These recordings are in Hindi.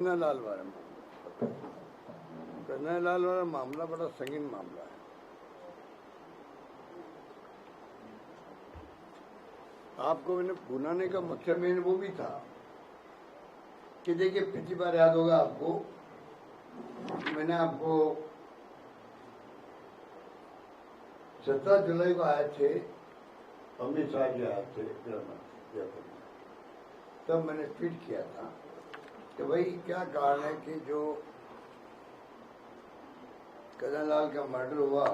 कन्हैयालाल वाला कन्हैयालाल वाला मामला बड़ा संगीन मामला है। आपको मैंने बुलाने का मकसद मैंने वो भी था कि देखिए, पिछली बार याद होगा आपको, मैंने आपको 17 जुलाई को आए थे, अमित शाह जी आए थे जयपुर में। तब मैंने ट्वीट किया था कि भाई क्या कारण है कि जो कन्हैयालाल का मर्डर हुआ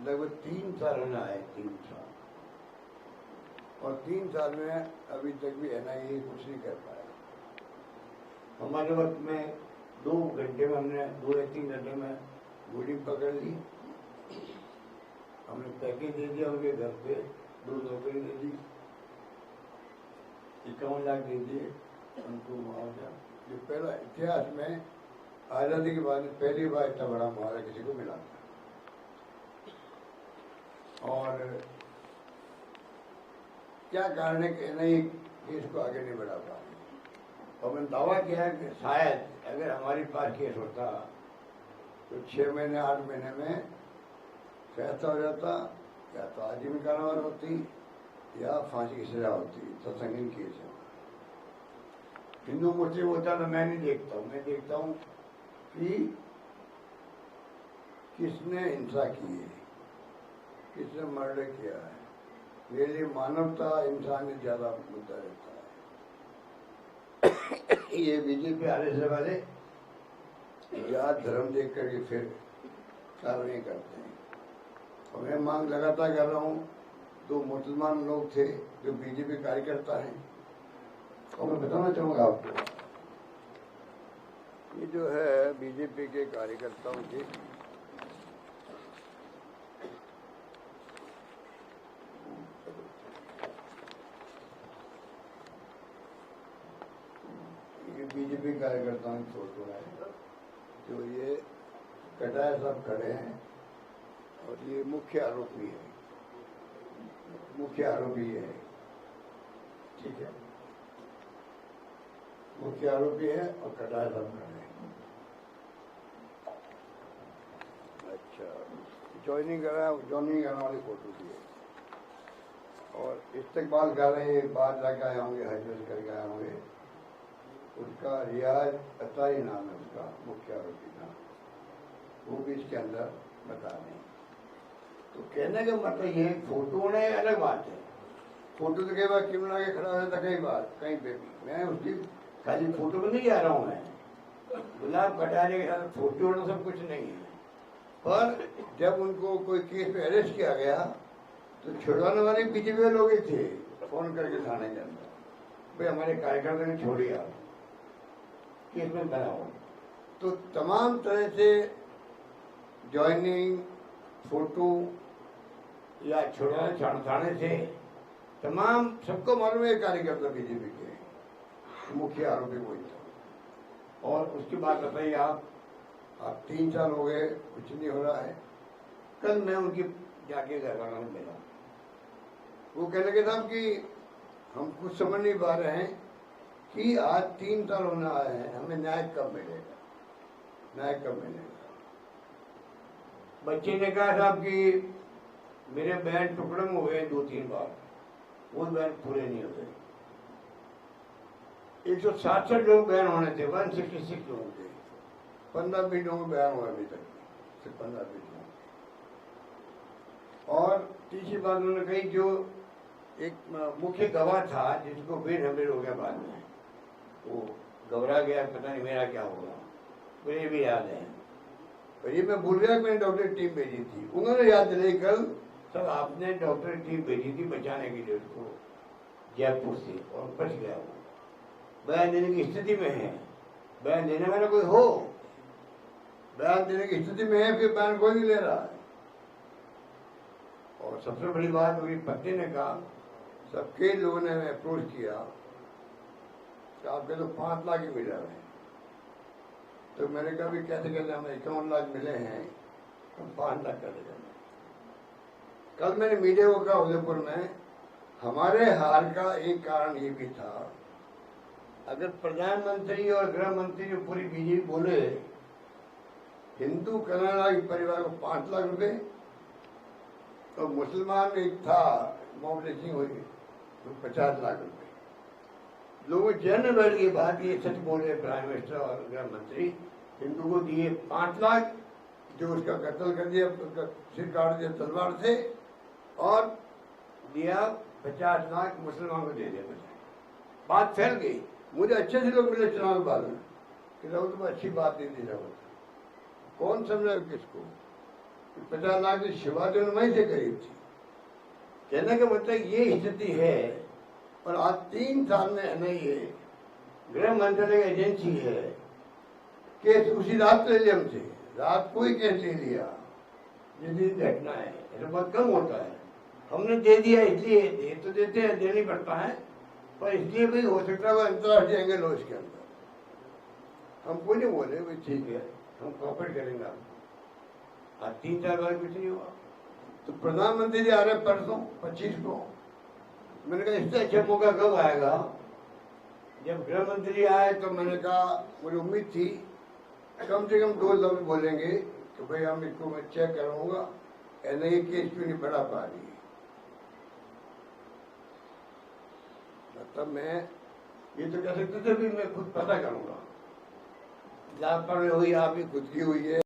लगभग 3 साल होने आए, 3 साल, और 3 साल में अभी तक भी NIA कुछ नहीं कर पाया। हमारे वक्त में 2 घंटे में हमने 2 या 3 घंटे में गोली पकड़ ली, हमने पैकेज दे दिया उनके घर पे, 2 नौकरी दे दी, 51 लाख दे दिए उनको मुआवजा। जो पहला इतिहास में आज़ादी के बाद पहली बार इतना बड़ा मुआवजा किसी को मिला था। और क्या कारण है कि NIA केस को आगे नहीं बढ़ा पा रही। और मैंने दावा किया है कि शायद अगर हमारे पास केस होता तो 6 महीने 8 महीने में फैसला हो जाता, या तो आजीवन कारावास होती या फांसी की सजा होती। तो संगीन केस है। हिंदू मुस्लिम होता तो मैं नहीं देखता हूँ, मैं देखता हूँ कि किसने हिंसा की है, किसने मर्डर किया है। मेरे लिए मानवता, इंसानियत ज्यादा मुद्दा रहता है। ये बीजेपी आने से वाले जात धर्म देख करके फिर कार्रवाई करते हैं। और मैं मांग लगातार कर रहा हूँ, 2 मुसलमान लोग थे जो बीजेपी कार्यकर्ता हैं, और मैं बताना चाहूँगा आपको, ये जो है बीजेपी के कार्यकर्ताओं की बीजेपी कार्यकर्ताओं की फोटो है, जो ये कटाया सब खड़े हैं, और ये मुख्य आरोपी है, मुख्य आरोपी है, ठीक है, मुख्य आरोपी है और कटाया सब खड़े हैं। अच्छा, ज्वाइनिंग करने वाली फोटो भी है। और इस्तेकबाल कर रहे हैं, बाहर जाके आए होंगे, हज करके आए होंगे, उसका रियाज अतारी नाम है उसका, मुख्य आरोपी नाम, वो भी इसके अंदर बता दें। तो कहने का मतलब ये, फोटो होना एक अलग बात है। फोटो तो कई बार क्यों के खड़ा रहता, कई बार कहीं पे भी। मैं उसकी खाली फोटो में नहीं जा रहा हूँ, मैं गुलाब कटारे के साथ फोटो होना सब कुछ नहीं है। पर जब उनको कोई केस पे अरेस्ट किया गया तो छुड़वाने वाले बीजेपी लोग ही थे, फोन करके थाने के अंदर, भाई हमारे कार्यकर्ता ने छोड़िए आप, केस में बनाओ। तो तमाम तरह से ज्वाइनिंग, फोटो या छुड़वाने थाने से तमाम सबको मालूम है कार्यकर्ता बीजेपी के मुख्य आरोपी वही था। और उसके बाद बताइए आप 3 साल हो गए, कुछ नहीं हो रहा है। कल मैं उनकी जाके घर में मिला, वो कहने के साहब कि हम कुछ समझ नहीं पा रहे हैं कि आज 3 साल होने आए हैं, हमें न्याय कब मिलेगा, न्याय कब मिलेगा। बच्चे ने कहा साहब कि मेरे बहन टुकड़े में हुए 2-3 बार, वो बहन पूरे नहीं हो गए। 167 लोग बयान होने थे, 166 लोग थे, 15-20 लोगों को बयान हुआ अभी तक, सिर्फ 15-20 लोग। और तीसरी बात उन्होंने कही, जो एक मुख्य गवाह था जिसको फिर हमें हो गया बाद में, वो घबरा गया, पता नहीं मेरा क्या होगा, मुझे भी याद है। और ये मैं भूल गया, मैंने डॉक्टर टीम भेजी थी, उन्होंने याद दिलाई कल, सब आपने डॉक्टर टीम भेजी थी बचाने के लिए उसको जयपुर से, और बच गया वो। बयान देने की स्थिति में है, बयान देने वाला कोई हो, बयान देने की स्थिति में है, फिर बयान कोई नहीं ले रहा है। और सबसे बड़ी बात, मेरी पत्नी ने कहा, सबके लोगों ने अप्रोच किया कि आपके तो 5 लाख ही मिला है। तो मैंने कहा भी कैसे कैसे हमें 51 लाख मिले हैं, हम 5 लाख कैसे करना। कल मैंने मीडिया को कहा उदयपुर में, हमारे हार का एक कारण ये भी था अगर प्रधानमंत्री और गृह मंत्री जो पूरी बीजेपी बोले हिंदू कनाडा के परिवार को 5 लाख रुपए और मुसलमान एक था मोबिलिसिंग हुई तो 50 लाख रुपए। लोग जन बैठ के बात ये सच बोले प्राइम मिनिस्टर और गृह मंत्री, हिंदू को दिए 5 लाख, जो उसका कत्ल कर दिया, उसका सिर काट दिया तलवार से, और दिया 50 लाख मुसलमान को दे दिया। बात फैल गई। मुझे अच्छे से लोग मिले चुनाव के बाद में कि राहुल तुम अच्छी बात नहीं दी राहुल। कौन समझा किसको? 50 लाख की शिवाजी वहीं से करीब थी। कहने का मतलब ये स्थिति है। और आज 3 साल में NIA गृह मंत्रालय एजेंसी है, केस उसी रात ले लिया हमसे, रात को ही केस ले लिया। जिस दिन घटना है ऐसा बहुत कम होता है, हमने दे दिया। इसलिए दे तो देते हैं, देनी पड़ता है, पर इसलिए भी हो सकता है अंतर्राष्ट्रीय एंगल हो इसके अंदर। हम कोई नहीं बोले भाई ठीक है हम कॉपरेट करेंगे। आज 3-4 बार कुछ नहीं हुआ। तो प्रधानमंत्री जी आ रहे परसों 25 को। मैंने कहा इससे अच्छा मौका कब आएगा? जब गृह मंत्री आए तो मैंने कहा मुझे उम्मीद थी कम से कम 2 लफ्ज बोलेंगे कि भाई हम इसको मैं चेक कराऊंगा, NIA केस क्यों नहीं बढ़ा पा रही है। मतलब मैं ये तो कह सकते थे भी मैं खुद पता करूंगा, लापरवाही हुई आपकी खुद की हुई है।